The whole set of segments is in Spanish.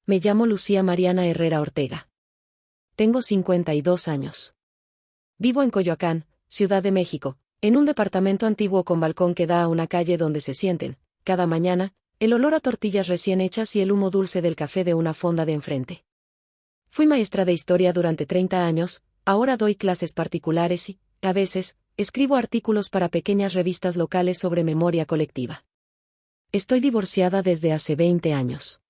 Me llamo Lucía Mariana Herrera Ortega. Tengo 52 años. Vivo en Coyoacán, Ciudad de México, en un departamento antiguo con balcón que da a una calle donde se sienten, cada mañana, el olor a tortillas recién hechas y el humo dulce del café de una fonda de enfrente. Fui maestra de historia durante 30 años, ahora doy clases particulares y, a veces, escribo artículos para pequeñas revistas locales sobre memoria colectiva. Estoy divorciada desde hace 20 años.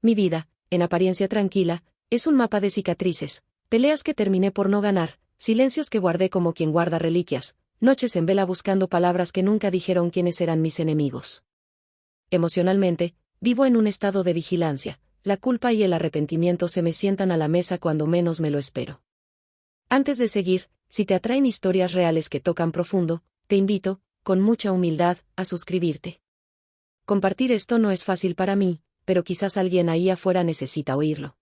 Mi vida, en apariencia tranquila, es un mapa de cicatrices, peleas que terminé por no ganar, silencios que guardé como quien guarda reliquias, noches en vela buscando palabras que nunca dijeron quiénes eran mis enemigos. Emocionalmente, vivo en un estado de vigilancia, la culpa y el arrepentimiento se me sientan a la mesa cuando menos me lo espero. Antes de seguir, si te atraen historias reales que tocan profundo, te invito, con mucha humildad, a suscribirte. Compartir esto no es fácil para mí, pero quizás alguien ahí afuera necesita oírlo.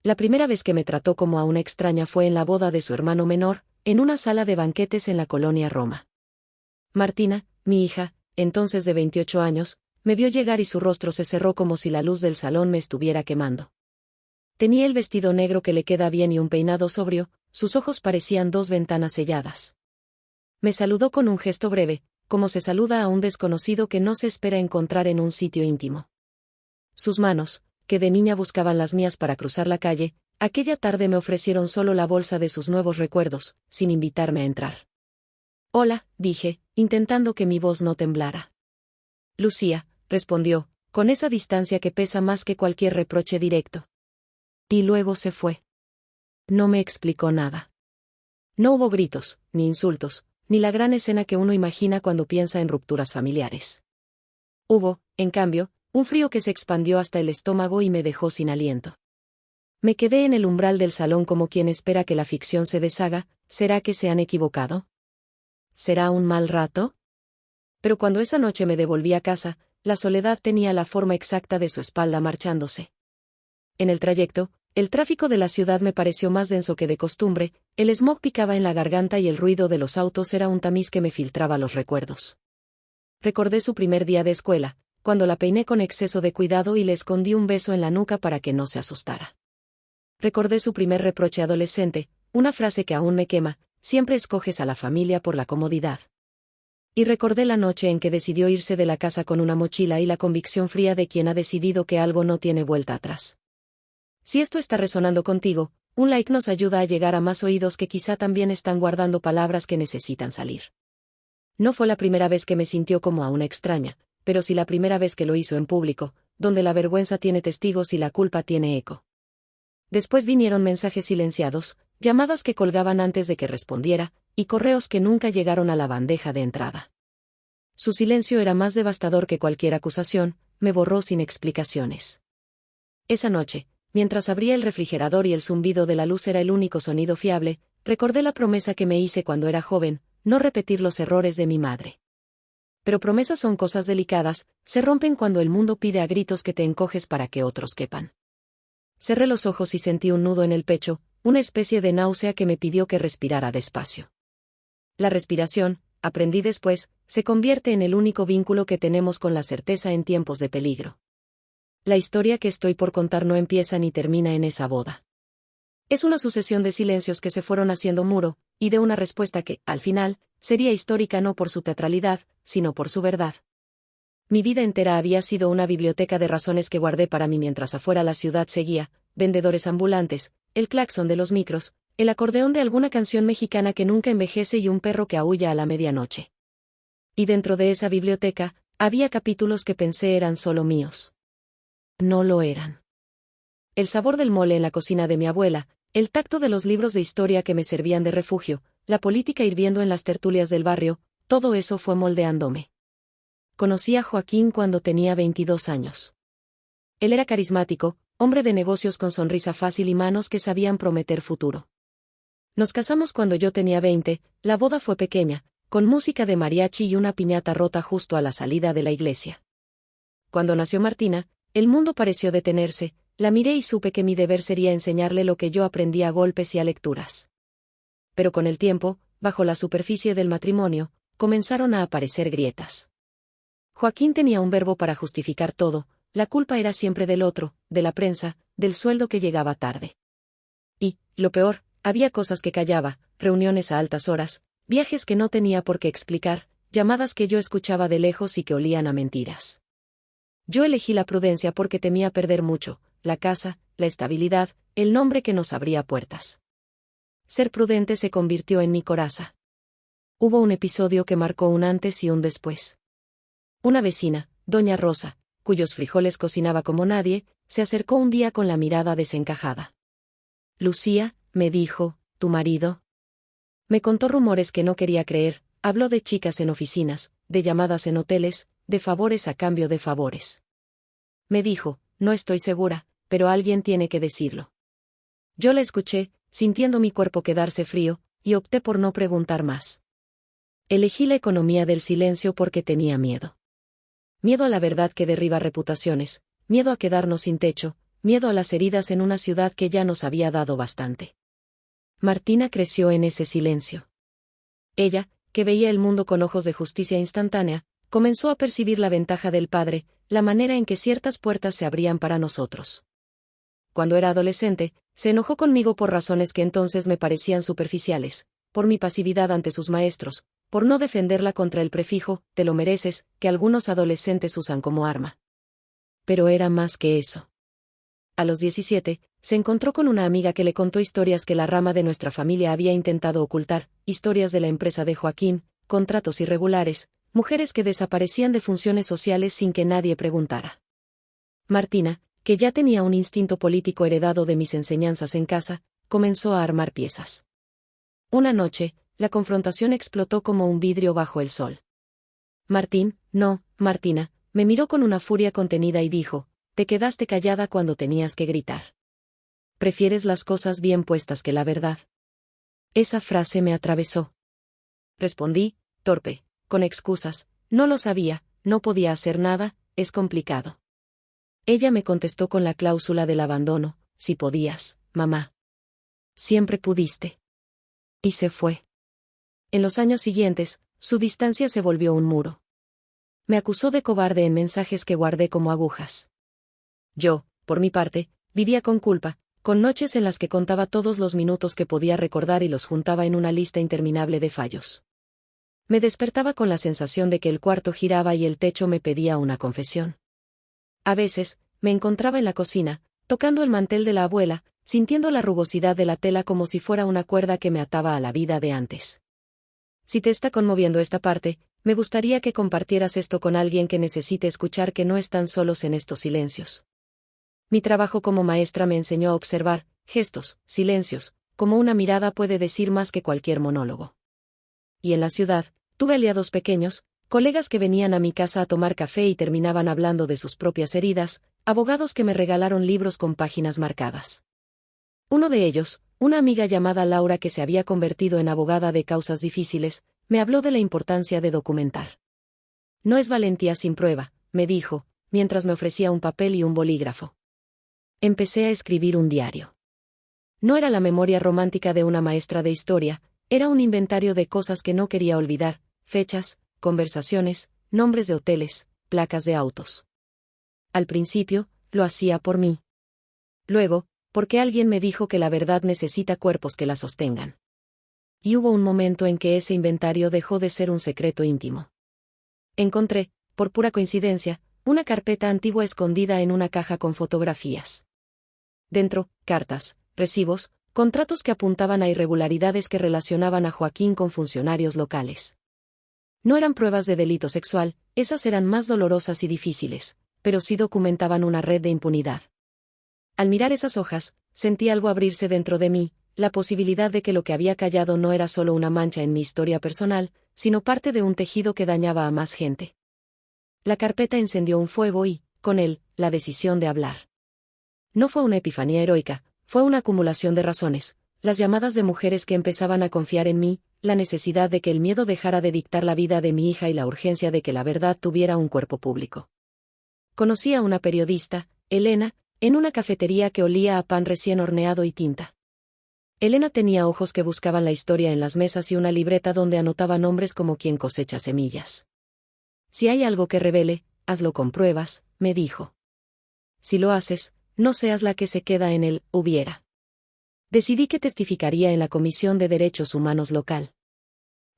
La primera vez que me trató como a una extraña fue en la boda de su hermano menor, en una sala de banquetes en la colonia Roma. Martina, mi hija, entonces de 28 años, me vio llegar y su rostro se cerró como si la luz del salón me estuviera quemando. Tenía el vestido negro que le queda bien y un peinado sobrio, sus ojos parecían dos ventanas selladas. Me saludó con un gesto breve, como se saluda a un desconocido que no se espera encontrar en un sitio íntimo. Sus manos, que de niña buscaban las mías para cruzar la calle, aquella tarde me ofrecieron solo la bolsa de sus nuevos recuerdos, sin invitarme a entrar. «Hola», dije, intentando que mi voz no temblara. «Lucía», respondió, con esa distancia que pesa más que cualquier reproche directo. Y luego se fue. No me explicó nada. No hubo gritos, ni insultos, ni la gran escena que uno imagina cuando piensa en rupturas familiares. Hubo, en cambio, un frío que se expandió hasta el estómago y me dejó sin aliento. Me quedé en el umbral del salón como quien espera que la ficción se deshaga. ¿Será que se han equivocado? ¿Será un mal rato? Pero cuando esa noche me devolví a casa, la soledad tenía la forma exacta de su espalda marchándose. En el trayecto, el tráfico de la ciudad me pareció más denso que de costumbre, el smog picaba en la garganta y el ruido de los autos era un tamiz que me filtraba los recuerdos. Recordé su primer día de escuela, cuando la peiné con exceso de cuidado y le escondí un beso en la nuca para que no se asustara. Recordé su primer reproche adolescente, una frase que aún me quema: siempre escoges a la familia por la comodidad. Y recordé la noche en que decidió irse de la casa con una mochila y la convicción fría de quien ha decidido que algo no tiene vuelta atrás. Si esto está resonando contigo, un like nos ayuda a llegar a más oídos que quizá también están guardando palabras que necesitan salir. No fue la primera vez que me sintió como a una extraña, pero sí la primera vez que lo hizo en público, donde la vergüenza tiene testigos y la culpa tiene eco. Después vinieron mensajes silenciados, llamadas que colgaban antes de que respondiera, y correos que nunca llegaron a la bandeja de entrada. Su silencio era más devastador que cualquier acusación, me borró sin explicaciones. Esa noche, mientras abría el refrigerador y el zumbido de la luz era el único sonido fiable, recordé la promesa que me hice cuando era joven: no repetir los errores de mi madre. Pero promesas son cosas delicadas, se rompen cuando el mundo pide a gritos que te encoges para que otros quepan. Cerré los ojos y sentí un nudo en el pecho, una especie de náusea que me pidió que respirara despacio. La respiración, aprendí después, se convierte en el único vínculo que tenemos con la certeza en tiempos de peligro. La historia que estoy por contar no empieza ni termina en esa boda. Es una sucesión de silencios que se fueron haciendo muro, y de una respuesta que, al final, sería histórica no por su teatralidad, sino por su verdad. Mi vida entera había sido una biblioteca de razones que guardé para mí mientras afuera la ciudad seguía: vendedores ambulantes, el claxon de los micros, el acordeón de alguna canción mexicana que nunca envejece y un perro que aúlla a la medianoche. Y dentro de esa biblioteca, había capítulos que pensé eran solo míos. No lo eran. El sabor del mole en la cocina de mi abuela, el tacto de los libros de historia que me servían de refugio, la política hirviendo en las tertulias del barrio, todo eso fue moldeándome. Conocí a Joaquín cuando tenía 22 años. Él era carismático, hombre de negocios con sonrisa fácil y manos que sabían prometer futuro. Nos casamos cuando yo tenía 20, la boda fue pequeña, con música de mariachi y una piñata rota justo a la salida de la iglesia. Cuando nació Martina, el mundo pareció detenerse, la miré y supe que mi deber sería enseñarle lo que yo aprendí a golpes y a lecturas. Pero con el tiempo, bajo la superficie del matrimonio, comenzaron a aparecer grietas. Joaquín tenía un verbo para justificar todo: la culpa era siempre del otro, de la prensa, del sueldo que llegaba tarde. Y, lo peor, había cosas que callaba, reuniones a altas horas, viajes que no tenía por qué explicar, llamadas que yo escuchaba de lejos y que olían a mentiras. Yo elegí la prudencia porque temía perder mucho, la casa, la estabilidad, el nombre que nos abría puertas. Ser prudente se convirtió en mi coraza. Hubo un episodio que marcó un antes y un después. Una vecina, doña Rosa, cuyos frijoles cocinaba como nadie, se acercó un día con la mirada desencajada. Lucía, me dijo, ¿tu marido? Me contó rumores que no quería creer, habló de chicas en oficinas, de llamadas en hoteles, de favores a cambio de favores. Me dijo, no estoy segura, pero alguien tiene que decirlo. Yo la escuché, sintiendo mi cuerpo quedarse frío, y opté por no preguntar más. Elegí la economía del silencio porque tenía miedo. Miedo a la verdad que derriba reputaciones, miedo a quedarnos sin techo, miedo a las heridas en una ciudad que ya nos había dado bastante. Martina creció en ese silencio. Ella, que veía el mundo con ojos de justicia instantánea, comenzó a percibir la ventaja del padre, la manera en que ciertas puertas se abrían para nosotros. Cuando era adolescente, se enojó conmigo por razones que entonces me parecían superficiales, por mi pasividad ante sus maestros, por no defenderla contra el prefijo, te lo mereces, que algunos adolescentes usan como arma. Pero era más que eso. A los 17, se encontró con una amiga que le contó historias que la rama de nuestra familia había intentado ocultar, historias de la empresa de Joaquín, contratos irregulares, mujeres que desaparecían de funciones sociales sin que nadie preguntara. Martina, que ya tenía un instinto político heredado de mis enseñanzas en casa, comenzó a armar piezas. Una noche, la confrontación explotó como un vidrio bajo el sol. Martina, me miró con una furia contenida y dijo, te quedaste callada cuando tenías que gritar. ¿Prefieres las cosas bien puestas que la verdad? Esa frase me atravesó. Respondí, torpe, con excusas, no lo sabía, no podía hacer nada, es complicado. Ella me contestó con la cláusula del abandono, si podías, mamá. Siempre pudiste. Y se fue. En los años siguientes, su distancia se volvió un muro. Me acusó de cobarde en mensajes que guardé como agujas. Yo, por mi parte, vivía con culpa, con noches en las que contaba todos los minutos que podía recordar y los juntaba en una lista interminable de fallos. Me despertaba con la sensación de que el cuarto giraba y el techo me pedía una confesión. A veces, me encontraba en la cocina, tocando el mantel de la abuela, sintiendo la rugosidad de la tela como si fuera una cuerda que me ataba a la vida de antes. Si te está conmoviendo esta parte, me gustaría que compartieras esto con alguien que necesite escuchar que no están solos en estos silencios. Mi trabajo como maestra me enseñó a observar, gestos, silencios, como una mirada puede decir más que cualquier monólogo. Y en la ciudad, tuve aliados pequeños, colegas que venían a mi casa a tomar café y terminaban hablando de sus propias heridas, abogados que me regalaron libros con páginas marcadas. Uno de ellos, una amiga llamada Laura que se había convertido en abogada de causas difíciles, me habló de la importancia de documentar. No es valentía sin prueba, me dijo, mientras me ofrecía un papel y un bolígrafo. Empecé a escribir un diario. No era la memoria romántica de una maestra de historia, era un inventario de cosas que no quería olvidar, fechas, conversaciones, nombres de hoteles, placas de autos. Al principio, lo hacía por mí. Luego, porque alguien me dijo que la verdad necesita cuerpos que la sostengan. Y hubo un momento en que ese inventario dejó de ser un secreto íntimo. Encontré, por pura coincidencia, una carpeta antigua escondida en una caja con fotografías. Dentro, cartas, recibos, contratos que apuntaban a irregularidades que relacionaban a Joaquín con funcionarios locales. No eran pruebas de delito sexual, esas eran más dolorosas y difíciles, pero sí documentaban una red de impunidad. Al mirar esas hojas, sentí algo abrirse dentro de mí, la posibilidad de que lo que había callado no era solo una mancha en mi historia personal, sino parte de un tejido que dañaba a más gente. La carpeta encendió un fuego y, con él, la decisión de hablar. No fue una epifanía heroica, fue una acumulación de razones, las llamadas de mujeres que empezaban a confiar en mí, la necesidad de que el miedo dejara de dictar la vida de mi hija y la urgencia de que la verdad tuviera un cuerpo público. Conocí a una periodista, Elena, en una cafetería que olía a pan recién horneado y tinta. Elena tenía ojos que buscaban la historia en las mesas y una libreta donde anotaba nombres como quien cosecha semillas. Si hay algo que revele, hazlo con pruebas, me dijo. si lo haces, no seas la que se queda en el hubiera. Decidí que testificaría en la Comisión de Derechos Humanos local.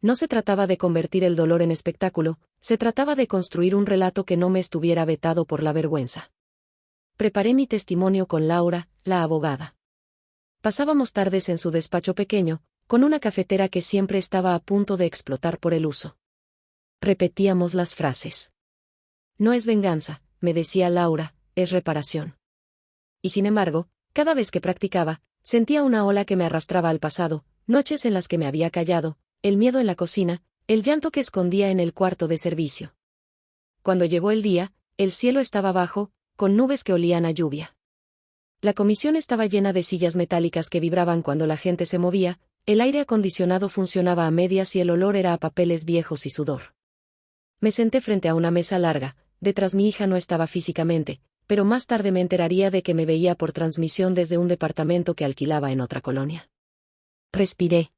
No se trataba de convertir el dolor en espectáculo, se trataba de construir un relato que no me estuviera vetado por la vergüenza. Preparé mi testimonio con Laura, la abogada. Pasábamos tardes en su despacho pequeño, con una cafetera que siempre estaba a punto de explotar por el uso. Repetíamos las frases. No es venganza, me decía Laura, es reparación. Y sin embargo, cada vez que practicaba, sentía una ola que me arrastraba al pasado, noches en las que me había callado, el miedo en la cocina, el llanto que escondía en el cuarto de servicio. Cuando llegó el día, el cielo estaba bajo, con nubes que olían a lluvia. La comisión estaba llena de sillas metálicas que vibraban cuando la gente se movía, el aire acondicionado funcionaba a medias y el olor era a papeles viejos y sudor. Me senté frente a una mesa larga, detrás mi hija no estaba físicamente, pero más tarde me enteraría de que me veía por transmisión desde un departamento que alquilaba en otra colonia. Respiré.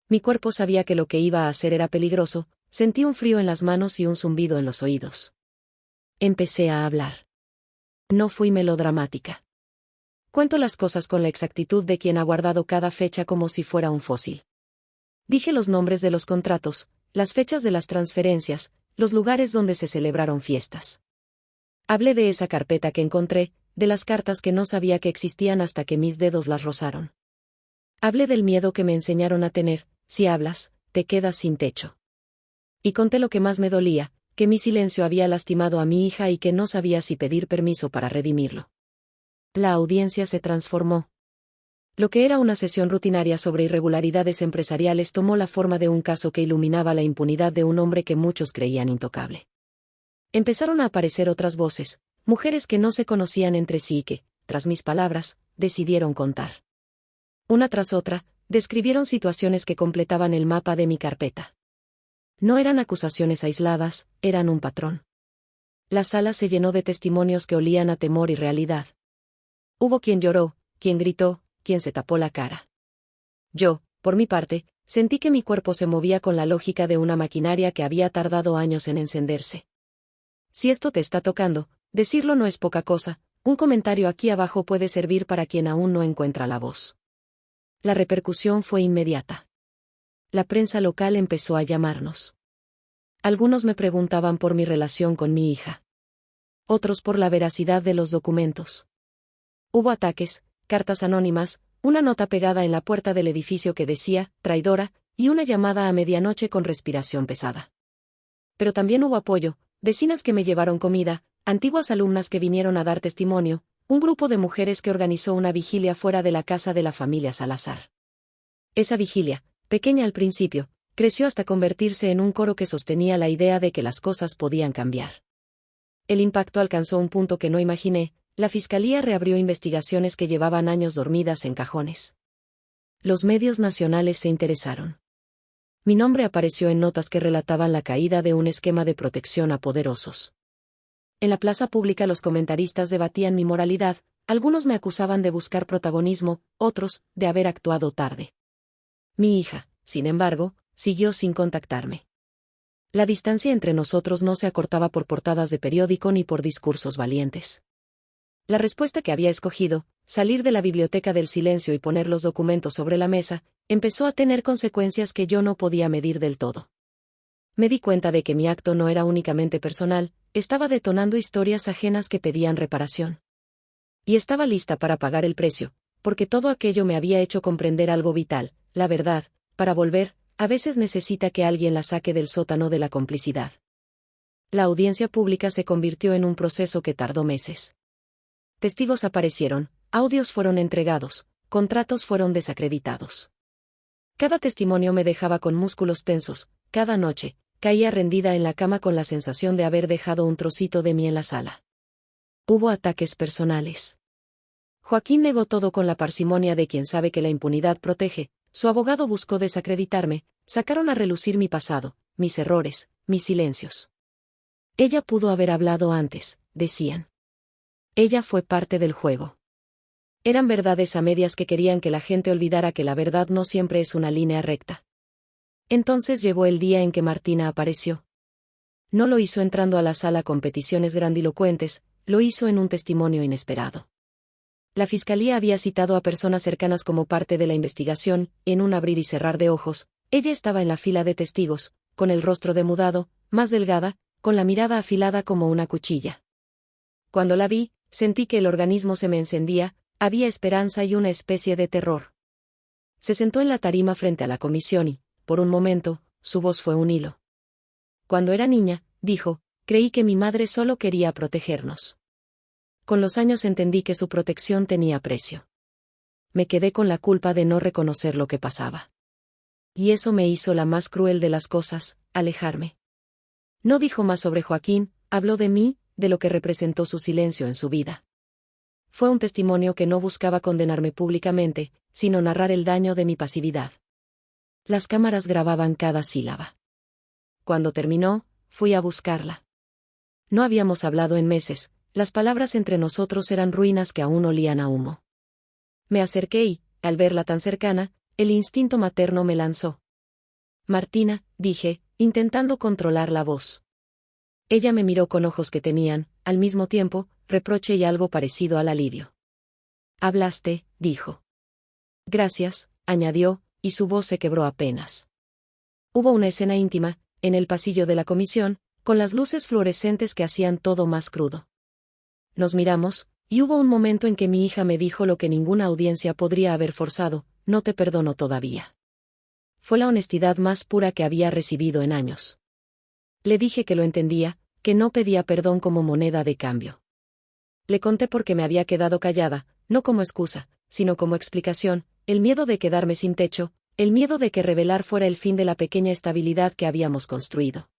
Mi cuerpo sabía que lo que iba a hacer era peligroso, sentí un frío en las manos y un zumbido en los oídos. Empecé a hablar. No fui melodramática. Cuento las cosas con la exactitud de quien ha guardado cada fecha como si fuera un fósil. Dije los nombres de los contratos, las fechas de las transferencias, los lugares donde se celebraron fiestas. Hablé de esa carpeta que encontré, de las cartas que no sabía que existían hasta que mis dedos las rozaron. Hablé del miedo que me enseñaron a tener, si hablas, te quedas sin techo. Y conté lo que más me dolía, que mi silencio había lastimado a mi hija y que no sabía si pedir permiso para redimirlo. La audiencia se transformó. Lo que era una sesión rutinaria sobre irregularidades empresariales tomó la forma de un caso que iluminaba la impunidad de un hombre que muchos creían intocable. Empezaron a aparecer otras voces, mujeres que no se conocían entre sí y que, tras mis palabras, decidieron contar. Una tras otra, describieron situaciones que completaban el mapa de mi carpeta. No eran acusaciones aisladas, eran un patrón. La sala se llenó de testimonios que olían a temor y realidad. Hubo quien lloró, quien gritó, quien se tapó la cara. Yo, por mi parte, sentí que mi cuerpo se movía con la lógica de una maquinaria que había tardado años en encenderse. Si esto te está tocando, decirlo no es poca cosa, un comentario aquí abajo puede servir para quien aún no encuentra la voz. La repercusión fue inmediata. La prensa local empezó a llamarnos. Algunos me preguntaban por mi relación con mi hija. Otros por la veracidad de los documentos. Hubo ataques, cartas anónimas, una nota pegada en la puerta del edificio que decía, traidora, y una llamada a medianoche con respiración pesada. Pero también hubo apoyo, vecinas que me llevaron comida, antiguas alumnas que vinieron a dar testimonio, un grupo de mujeres que organizó una vigilia fuera de la casa de la familia Salazar. Esa vigilia, pequeña al principio, creció hasta convertirse en un coro que sostenía la idea de que las cosas podían cambiar. El impacto alcanzó un punto que no imaginé, la fiscalía reabrió investigaciones que llevaban años dormidas en cajones. Los medios nacionales se interesaron. Mi nombre apareció en notas que relataban la caída de un esquema de protección a poderosos. En la plaza pública los comentaristas debatían mi moralidad, algunos me acusaban de buscar protagonismo, otros, de haber actuado tarde. Mi hija, sin embargo, siguió sin contactarme. La distancia entre nosotros no se acortaba por portadas de periódico ni por discursos valientes. La respuesta que había escogido, salir de la biblioteca del silencio y poner los documentos sobre la mesa, empezó a tener consecuencias que yo no podía medir del todo. Me di cuenta de que mi acto no era únicamente personal, estaba detonando historias ajenas que pedían reparación. Y estaba lista para pagar el precio, porque todo aquello me había hecho comprender algo vital, la verdad, para volver, a veces necesita que alguien la saque del sótano de la complicidad. La audiencia pública se convirtió en un proceso que tardó meses. Testigos aparecieron, audios fueron entregados, contratos fueron desacreditados. Cada testimonio me dejaba con músculos tensos, cada noche, caía rendida en la cama con la sensación de haber dejado un trocito de mí en la sala. Hubo ataques personales. Joaquín negó todo con la parsimonia de quien sabe que la impunidad protege, su abogado buscó desacreditarme, sacaron a relucir mi pasado, mis errores, mis silencios. Ella pudo haber hablado antes, decían. Ella fue parte del juego. Eran verdades a medias que querían que la gente olvidara que la verdad no siempre es una línea recta. Entonces llegó el día en que Martina apareció. No lo hizo entrando a la sala con peticiones grandilocuentes, lo hizo en un testimonio inesperado. La fiscalía había citado a personas cercanas como parte de la investigación. En un abrir y cerrar de ojos, ella estaba en la fila de testigos, con el rostro demudado, más delgada, con la mirada afilada como una cuchilla. Cuando la vi, sentí que el organismo se me encendía, había esperanza y una especie de terror. Se sentó en la tarima frente a la comisión y, por un momento, su voz fue un hilo. Cuando era niña, dijo, creí que mi madre solo quería protegernos. Con los años entendí que su protección tenía precio. Me quedé con la culpa de no reconocer lo que pasaba. Y eso me hizo la más cruel de las cosas, alejarme. No dijo más sobre Joaquín, habló de mí, de lo que representó su silencio en su vida. Fue un testimonio que no buscaba condenarme públicamente, sino narrar el daño de mi pasividad. Las cámaras grababan cada sílaba. Cuando terminó, fui a buscarla. No habíamos hablado en meses, las palabras entre nosotros eran ruinas que aún olían a humo. Me acerqué y, al verla tan cercana, el instinto materno me lanzó. Martina, dije, intentando controlar la voz. Ella me miró con ojos que tenían, al mismo tiempo, reproche y algo parecido al alivio. Hablaste, dijo. Gracias, añadió, y su voz se quebró apenas. Hubo una escena íntima, en el pasillo de la comisión, con las luces fluorescentes que hacían todo más crudo. Nos miramos, y hubo un momento en que mi hija me dijo lo que ninguna audiencia podría haber forzado, no te perdono todavía. Fue la honestidad más pura que había recibido en años. Le dije que lo entendía, que no pedía perdón como moneda de cambio. Le conté por qué me había quedado callada, no como excusa, sino como explicación, el miedo de quedarme sin techo, el miedo de que revelar fuera el fin de la pequeña estabilidad que habíamos construido.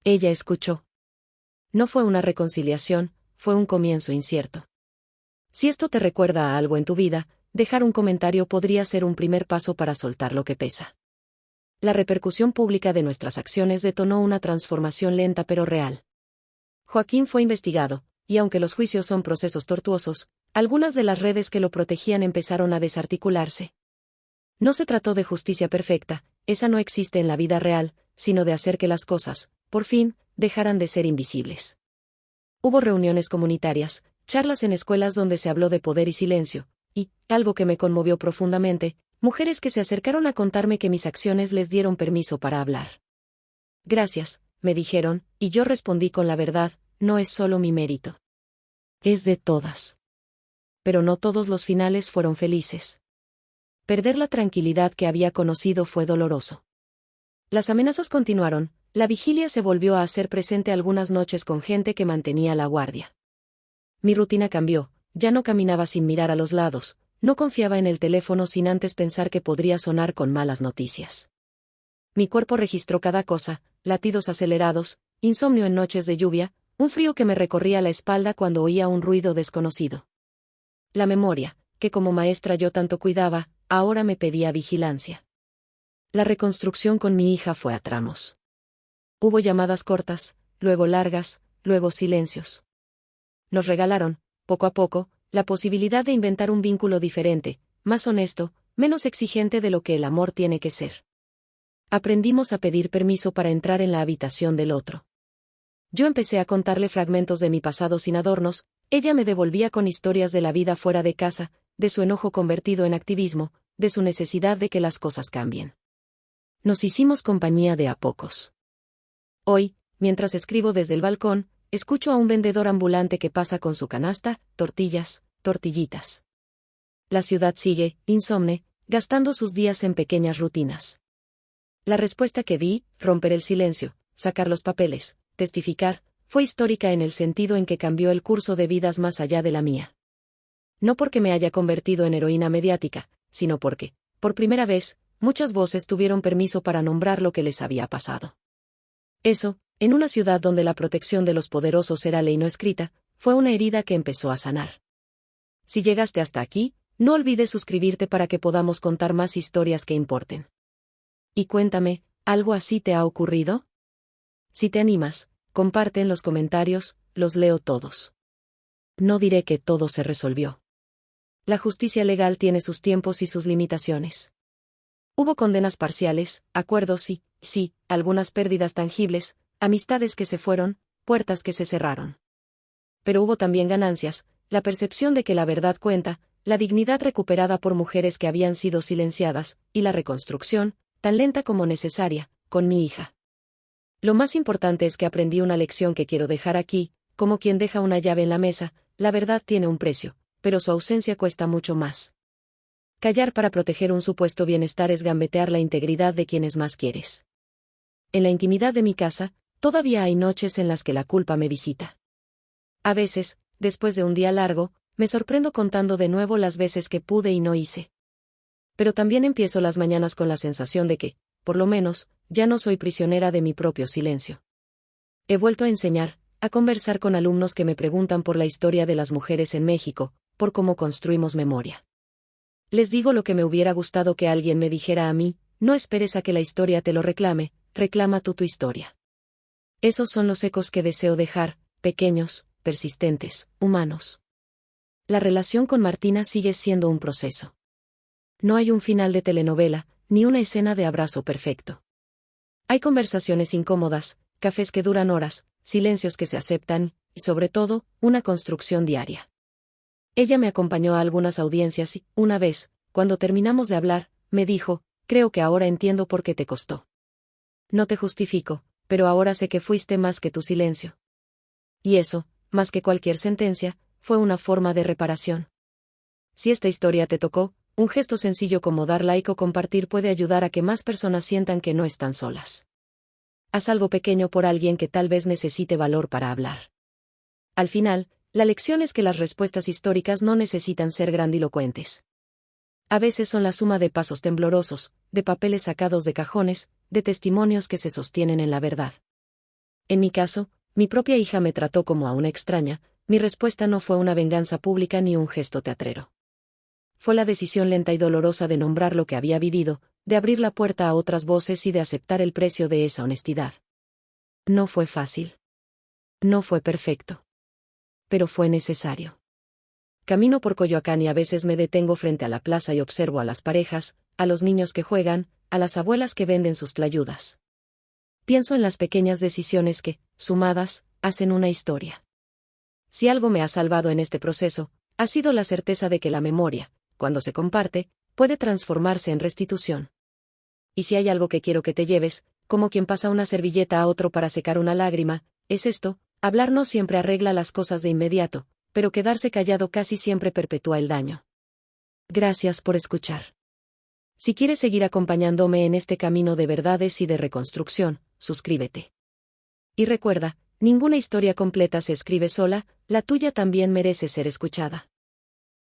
Ella escuchó. No fue una reconciliación, fue un comienzo incierto. Si esto te recuerda a algo en tu vida, dejar un comentario podría ser un primer paso para soltar lo que pesa. La repercusión pública de nuestras acciones detonó una transformación lenta pero real. Joaquín fue investigado, y aunque los juicios son procesos tortuosos, algunas de las redes que lo protegían empezaron a desarticularse. No se trató de justicia perfecta, esa no existe en la vida real, sino de hacer que las cosas, por fin, dejaran de ser invisibles. Hubo reuniones comunitarias, charlas en escuelas donde se habló de poder y silencio, y, algo que me conmovió profundamente, mujeres que se acercaron a contarme que mis acciones les dieron permiso para hablar. Gracias, me dijeron, y yo respondí con la verdad, no es solo mi mérito. Es de todas. Pero no todos los finales fueron felices. Perder la tranquilidad que había conocido fue doloroso. Las amenazas continuaron, la vigilia se volvió a hacer presente algunas noches con gente que mantenía la guardia. Mi rutina cambió, ya no caminaba sin mirar a los lados, no confiaba en el teléfono sin antes pensar que podría sonar con malas noticias. Mi cuerpo registró cada cosa, latidos acelerados, insomnio en noches de lluvia, un frío que me recorría la espalda cuando oía un ruido desconocido. La memoria, que como maestra yo tanto cuidaba, ahora me pedía vigilancia. La reconstrucción con mi hija fue a tramos. Hubo llamadas cortas, luego largas, luego silencios. Nos regalaron, poco a poco, la posibilidad de inventar un vínculo diferente, más honesto, menos exigente de lo que el amor tiene que ser. Aprendimos a pedir permiso para entrar en la habitación del otro. Yo empecé a contarle fragmentos de mi pasado sin adornos, ella me devolvía con historias de la vida fuera de casa, de su enojo convertido en activismo, de su necesidad de que las cosas cambien. Nos hicimos compañía de a pocos. Hoy, mientras escribo desde el balcón, escucho a un vendedor ambulante que pasa con su canasta, tortillas, tortillitas. La ciudad sigue, insomne, gastando sus días en pequeñas rutinas. La respuesta que di, romper el silencio, sacar los papeles, testificar, fue histórica en el sentido en que cambió el curso de vidas más allá de la mía. No porque me haya convertido en heroína mediática, sino porque, por primera vez, muchas voces tuvieron permiso para nombrar lo que les había pasado. Eso, en una ciudad donde la protección de los poderosos era ley no escrita, fue una herida que empezó a sanar. Si llegaste hasta aquí, no olvides suscribirte para que podamos contar más historias que importen. Y cuéntame, ¿algo así te ha ocurrido? Si te animas, comparte en los comentarios, los leo todos. No diré que todo se resolvió. La justicia legal tiene sus tiempos y sus limitaciones. Hubo condenas parciales, acuerdos y, sí, algunas pérdidas tangibles, amistades que se fueron, puertas que se cerraron. pero hubo también ganancias, la percepción de que la verdad cuenta, la dignidad recuperada por mujeres que habían sido silenciadas, y la reconstrucción, tan lenta como necesaria, con mi hija. Lo más importante es que aprendí una lección que quiero dejar aquí, como quien deja una llave en la mesa, la verdad tiene un precio, pero su ausencia cuesta mucho más. Callar para proteger un supuesto bienestar es gambetear la integridad de quienes más quieres. En la intimidad de mi casa, todavía hay noches en las que la culpa me visita. A veces, después de un día largo, me sorprendo contando de nuevo las veces que pude y no hice. Pero también empiezo las mañanas con la sensación de que, por lo menos, ya no soy prisionera de mi propio silencio. He vuelto a enseñar, a conversar con alumnos que me preguntan por la historia de las mujeres en México, por cómo construimos memoria. Les digo lo que me hubiera gustado que alguien me dijera a mí: no esperes a que la historia te lo reclame, reclama tú tu historia. Esos son los ecos que deseo dejar, pequeños, persistentes, humanos. La relación con Martina sigue siendo un proceso. No hay un final de telenovela, ni una escena de abrazo perfecto. Hay conversaciones incómodas, cafés que duran horas, silencios que se aceptan, y sobre todo, una construcción diaria. Ella me acompañó a algunas audiencias y, una vez, cuando terminamos de hablar, me dijo: creo que ahora entiendo por qué te costó. No te justifico, pero ahora sé que fuiste más que tu silencio. Y eso, más que cualquier sentencia, fue una forma de reparación. Si esta historia te tocó, un gesto sencillo como dar like o compartir puede ayudar a que más personas sientan que no están solas. Haz algo pequeño por alguien que tal vez necesite valor para hablar. Al final, la lección es que las respuestas históricas no necesitan ser grandilocuentes. A veces son la suma de pasos temblorosos, de papeles sacados de cajones, de testimonios que se sostienen en la verdad. En mi caso, mi propia hija me trató como a una extraña, mi respuesta no fue una venganza pública ni un gesto teatrero. Fue la decisión lenta y dolorosa de nombrar lo que había vivido, de abrir la puerta a otras voces y de aceptar el precio de esa honestidad. No fue fácil. No fue perfecto. Pero fue necesario. Camino por Coyoacán y a veces me detengo frente a la plaza y observo a las parejas, a los niños que juegan, a las abuelas que venden sus tlayudas. Pienso en las pequeñas decisiones que, sumadas, hacen una historia. Si algo me ha salvado en este proceso, ha sido la certeza de que la memoria, cuando se comparte, puede transformarse en restitución. Y si hay algo que quiero que te lleves, como quien pasa una servilleta a otro para secar una lágrima, es esto: hablar no siempre arregla las cosas de inmediato, pero quedarse callado casi siempre perpetúa el daño. Gracias por escuchar. Si quieres seguir acompañándome en este camino de verdades y de reconstrucción, suscríbete. Y recuerda, ninguna historia completa se escribe sola, la tuya también merece ser escuchada.